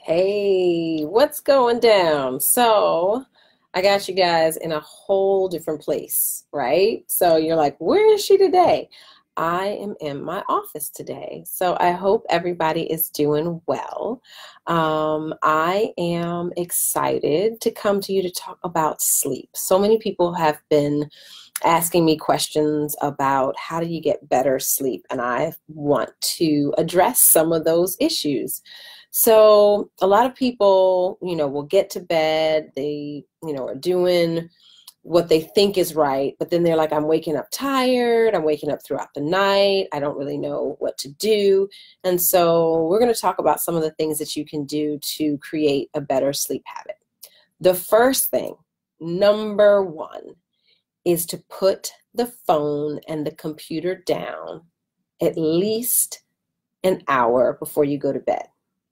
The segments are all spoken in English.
Hey, what's going down? So, I got you guys in a whole different place, right? So, you're like, where is she today? I am in my office today. So, I hope everybody is doing well. I am excited to come to you to talk about sleep. So many people have been asking me questions about how do you get better sleep, and I want to address some of those issues. So a lot of people, will get to bed, they, are doing what they think is right, but then they're like, I'm waking up tired, I'm waking up throughout the night, I don't really know what to do. And so we're going to talk about some of the things that you can do to create a better sleep habit. The first thing, number one, is to put the phone and the computer down at least an hour before you go to bed.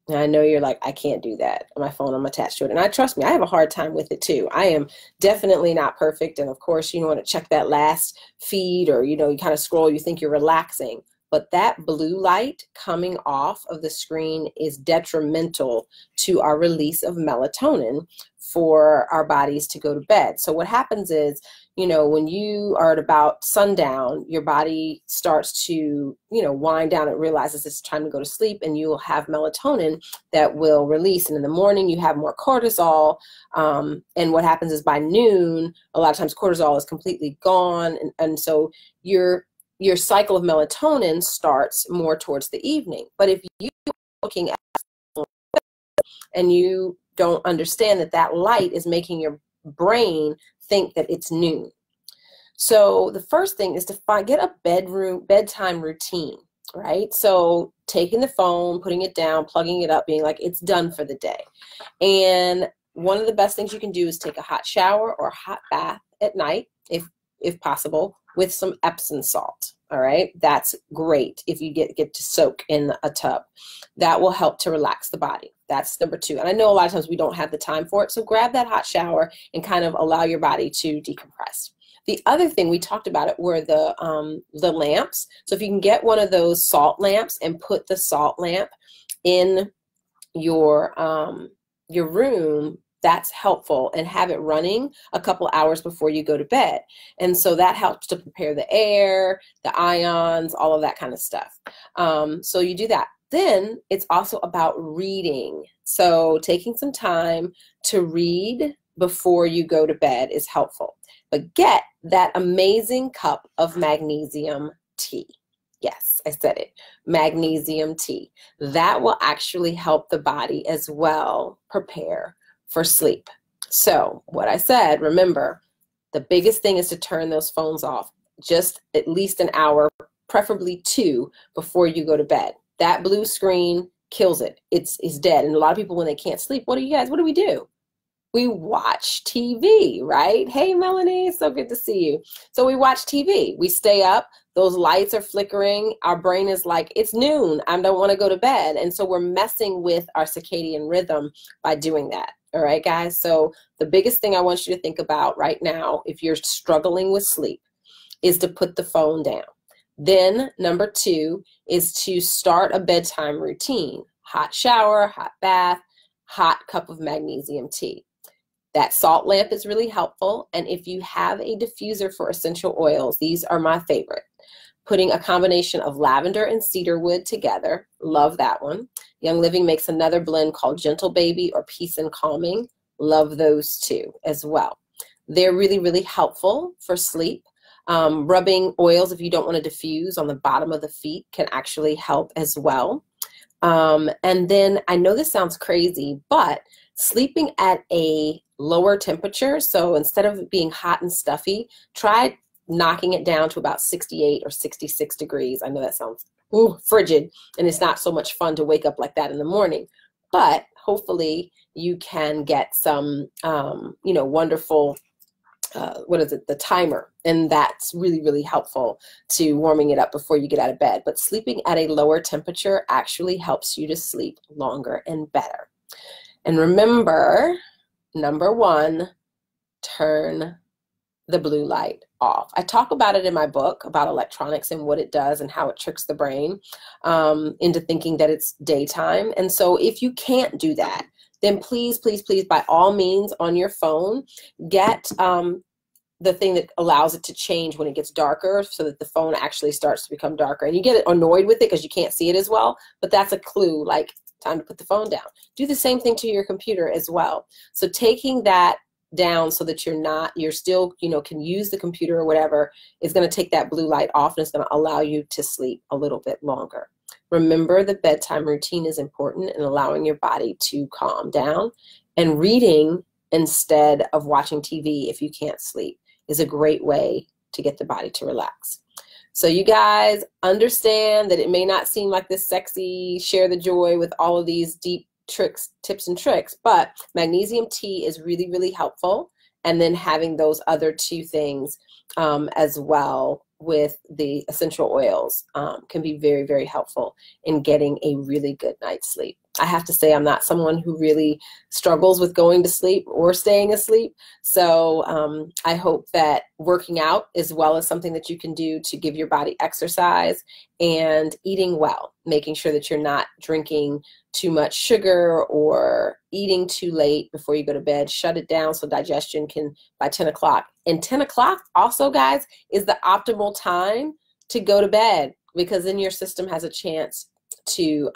And I know you're like, I can't do that on my phone, I'm attached to it. And trust me, I have a hard time with it too. I am definitely not perfect. And of course, you want to check that last feed, or, you kind of scroll, you think you're relaxing. But that blue light coming off of the screen is detrimental to our release of melatonin for our bodies to go to bed. So what happens is, when you are at about sundown, your body starts to, wind down. It realizes it's time to go to sleep, and you will have melatonin that will release. And in the morning, you have more cortisol. And what happens is by noon, a lot of times cortisol is completely gone. And so your cycle of melatonin starts more towards the evening. But if you're looking at and you don't understand that that light is making your brain think that it's noon. So the first thing is to get a bedtime routine, right? So taking the phone, putting it down, plugging it up, being like, it's done for the day. And one of the best things you can do is take a hot shower or a hot bath at night, if possible, with some Epsom salt. All right, that's great if you get to soak in a tub. That will help to relax the body. That's number two. And I know a lot of times we don't have the time for it, so grab that hot shower and kind of allow your body to decompress. The other thing, we talked about it, were the lamps. So if you can get one of those salt lamps and put the salt lamp in your room, that's helpful, and have it running a couple hours before you go to bed. And so that helps to prepare the air, the ions, all of that kind of stuff. So you do that. Then it's also about reading. So taking some time to read before you go to bed is helpful. But get that amazing cup of magnesium tea. Yes, I said it, magnesium tea. That will actually help the body as well prepare for sleep. So what I said, remember, the biggest thing is to turn those phones off just at least an hour, preferably two, before you go to bed. That blue screen kills it. It's dead. And a lot of people, when they can't sleep, what do we do? We watch TV, right? Hey, Melanie, so good to see you. So we watch TV. We stay up. Those lights are flickering. Our brain is like, it's noon. I don't want to go to bed. And so we're messing with our circadian rhythm by doing that. All right, guys? So the biggest thing I want you to think about right now, if you're struggling with sleep, is to put the phone down. Then number two is to start a bedtime routine. Hot shower, hot bath, hot cup of magnesium tea. That salt lamp is really helpful. And if you have a diffuser for essential oils, these are my favorite. Putting a combination of lavender and cedarwood together. Love that one. Young Living makes another blend called Gentle Baby or Peace and Calming. Love those two as well. They're really, really helpful for sleep. Rubbing oils, if you don't want to diffuse, on the bottom of the feet can actually help as well. And then, I know this sounds crazy, but sleeping at a lower temperature, so instead of it being hot and stuffy, try knocking it down to about 68 or 66 degrees. I know that sounds frigid, and it's not so much fun to wake up like that in the morning, but hopefully you can get some, wonderful, the timer, and that's really, really helpful to warming it up before you get out of bed. But sleeping at a lower temperature actually helps you to sleep longer and better. And remember, number one, turn the blue light off. I talk about it in my book about electronics and what it does and how it tricks the brain into thinking that it's daytime. And so if you can't do that, then please, please, please, by all means on your phone, get the thing that allows it to change when it gets darker so that the phone actually starts to become darker. And you get annoyed with it because you can't see it as well, but that's a clue, like time to put the phone down. Do the same thing to your computer as well. So taking that down so that you're still, can use the computer or whatever, is going to take that blue light off, and it's going to allow you to sleep a little bit longer. Remember, the bedtime routine is important in allowing your body to calm down, and reading instead of watching TV if you can't sleep is a great way to get the body to relax. So you guys understand that it may not seem like this sexy share the joy with all of these deep tips and tricks, but magnesium tea is really, really helpful. And then having those other two things as well with the essential oils can be very, very helpful in getting a really good night's sleep. I have to say, I'm not someone who really struggles with going to sleep or staying asleep. So I hope that working out as well as something that you can do to give your body exercise, and eating well, making sure that you're not drinking too much sugar or eating too late before you go to bed. Shut it down so digestion can, by 10 o'clock. And 10 o'clock also, guys, is the optimal time to go to bed, because then your system has a chance to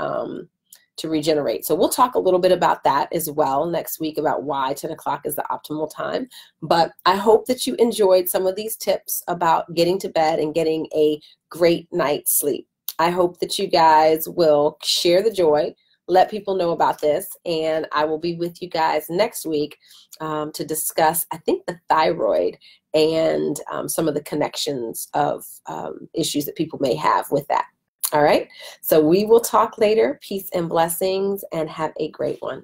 regenerate. So we'll talk a little bit about that as well next week, about why 10 o'clock is the optimal time. But I hope that you enjoyed some of these tips about getting to bed and getting a great night's sleep. I hope that you guys will share the joy, let people know about this, and I will be with you guys next week to discuss, I think, the thyroid and some of the connections of issues that people may have with that. All right, so we will talk later. Peace and blessings, and have a great one.